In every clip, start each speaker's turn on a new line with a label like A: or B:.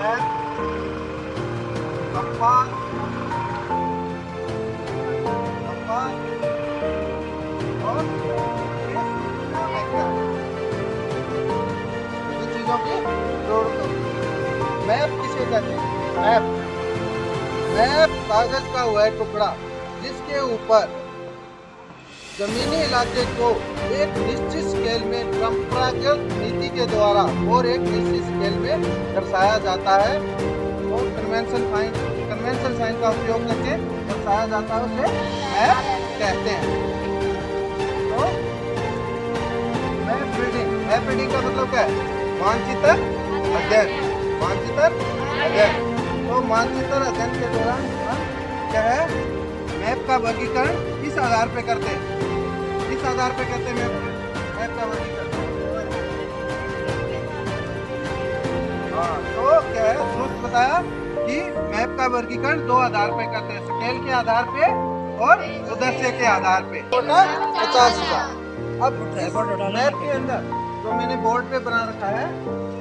A: Map, compass, और इन चीजों की जोड़ दो। मैप किसे कहते हैं? मैप कागज का वह टुकड़ा जिसके ऊपर जमीनी इलाके को एक निश्चित स्केल में परंपरागत नीति के द्वारा और एक निश्चित स्केल में दर्शाया जाता है और कन्वेंशन साइन का उपयोग करके दर्शाया जाता है, उसे मैप कहते हैं। तो मैप रीडिंग का मतलब क्या है? मानचित्र अध्ययन। तो मानचित्र अध्ययन के दौरान हम क्या है, मैप का वर्गीकरण इस आधार पे करते हैं, मैप का वर्गीकरण। हाँ, तो क्या है, दोस्त बताया कि मैप का वर्गीकरण दो आधार पे करते हैं, स्केल के आधार पे और उद्देश्य के आधार पे। 50 का। अब मैप के अंदर जो मैंने बोर्ड पे बना रखा है,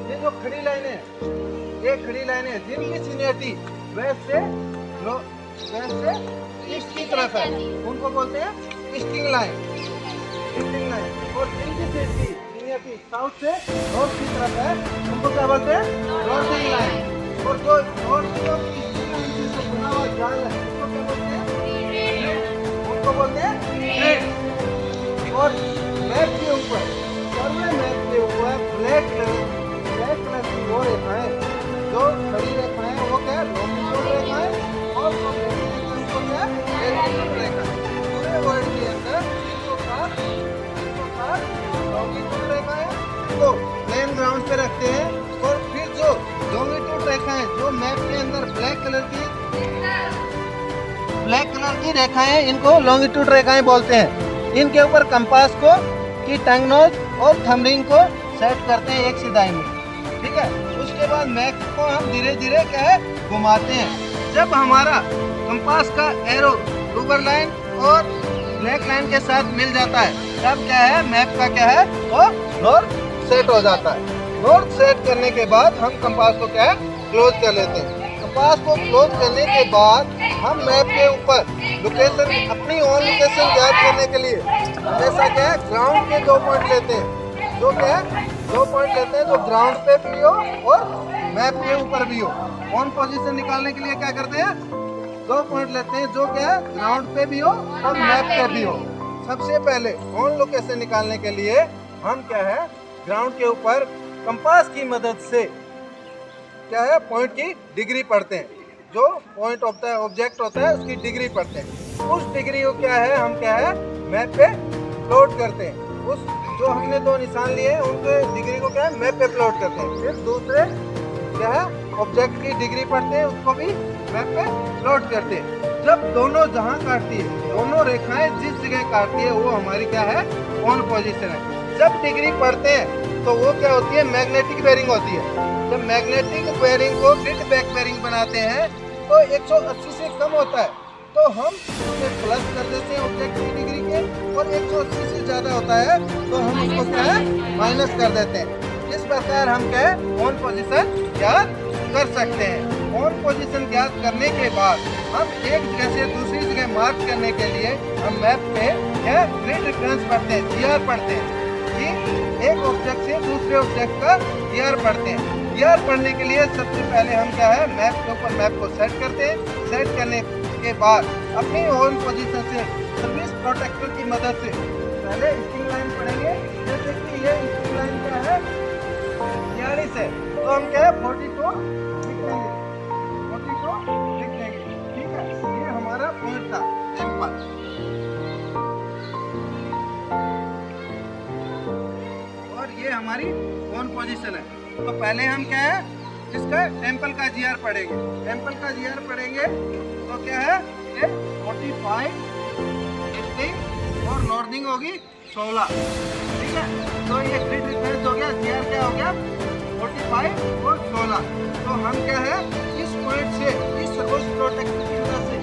A: ये जो खड़ी लाइनें जिनकी सीनियरिटी वेस्ट से ईस्ट की तरफ है, उनको बोलते हैं ईस्टिंग लाइन। और जिनकी सीनियरिटी साउथ से नॉर्थ की तरफ है, उनको क्या बोलते हैं? Northing line. और जो नॉर्थ से बना हुआ जाल है, उनको क्या बोलते हैं? उनको बोलते हैं ट्रेड। और मैप के ऊपर ब्लैक कलर की वो रेखाएं, जो खड़ी रेखाएं, वो क्या है? लॉन्गिट्यूड रेखाएं। और उनको क्या है? लैटिट्यूड रेखाएं। पूरे वर्ल्ड के अंदर 360 लॉन्गिट्यूड रेखाएं तो प्लेन ग्राउंड पे रखते हैं, और फिर जो लॉन्गिट्यूड रेखाएं जो मैप के अंदर ब्लैक कलर की रेखाएं, इनको लॉन्गिट्यूड रेखाएं बोलते हैं। इनके ऊपर कंपास की टंग नोज और थंब रिंग को सेट करते हैं एक सिधाई में, ठीक है। उसके बाद मैप को हम धीरे धीरे क्या है, घुमाते हैं। जब हमारा कंपास का एरो रूबर लाइन और ब्लैक लाइन के साथ मिल जाता है, तब क्या है, मैप का क्या है, वो नॉर्थ सेट हो जाता है। नॉर्थ सेट करने के बाद हम कंपास को क्या है, क्लोज कर लेते हैं। कंपास को क्लोज करने के बाद हम मैप के ऊपर लोकेशन, अपनी ओन लोकेशन ज्ञात करने के लिए हमेशा क्या है, ग्राउंड के 2 पॉइंट लेते हैं। जो क्या है, 2 पॉइंट लेते हैं जो ग्राउंड पे भी हो और मैप के ऊपर भी हो। ऑन पोजीशन निकालने के लिए क्या करते हैं, 2 पॉइंट लेते हैं, जो क्या है, ग्राउंड पे भी हो और मैप पे भी हो। सबसे पहले ऑन लोकेशन निकालने के लिए हम क्या है, ग्राउंड के ऊपर कंपास की मदद से क्या है, पॉइंट की डिग्री पढ़ते हैं। जो पॉइंट होता है, ऑब्जेक्ट होता है, उसकी डिग्री पढ़ते हैं। उस डिग्री को क्या है, हम क्या है, मैप पे प्लॉट करते हैं। उस जो हमने 2 निशान लिए हैं, उनके डिग्री को क्या है, मैप पे प्लॉट करते हैं। फिर दूसरे क्या है, ऑब्जेक्ट की डिग्री पढ़ते हैं, उसको भी मैप पे प्लॉट करते हैं। जब दोनों जहां काटती है, दोनों रेखाएं जिस जगह काटती है, वो हमारी क्या है, ऑन पोजीशन है। जब डिग्री पढ़ते हैं तो वो क्या होती है, मैग्नेटिक बेयरिंग होती है। जब मैग्नेटिक बेयरिंग को ग्रिड बैक बेयरिंग बनाते हैं तो 180 से कम होता है, तो हम उसे प्लस कर देते हैं ऑब्जेक्ट की डिग्री के, और 180 से ज़्यादा होता है तो हम उसको क्या है, माइनस कर देते हैं। इस प्रकार हम क्या है, ऑन पोजीशन ज्ञात कर सकते हैं। ऑन पोजीशन ज्ञात करने के बाद हम एक जगह से दूसरी जगह मार्क करने के लिए हम मैप पे क्या ग्रिड रेफरेंस पढ़ते हैं, GR पढ़ते हैं, कि एक ऑब्जेक्ट से दूसरे ऑब्जेक्ट का GR पढ़ते हैं। GR पढ़ने के लिए सबसे पहले हम क्या है, मैप के ऊपर मैप को सेट करते हैं। सेट करने के बाद अपनी ऑन पोजीशन से सर्विस प्रोटेक्टर की मदद से पहले स्टिंग लाइन पढ़ेंगे। जैसे कि ये स्टिंग लाइन क्या है, 42 है, तो हम क्या है, 42 लिख लेंगे, 42 लिख लेंगे, ठीक है। ये हमारा पॉइंट था टेम्पल, और ये हमारी ऑन पोजीशन है। तो पहले हम क्या है, इसका टेम्पल का GR पढ़ेंगे। टेम्पल का GR पढ़ेंगे तो क्या है, ये 45 ईस्टिंग और नॉर्थिंग होगी 16, ठीक है। तो ये ग्रिड रेफरेंस हो गया, GR क्या हो गया, 45 और 16। तो हम क्या है, इस पॉइंट से, इस सर्विस प्रोटेक्टर की मदद से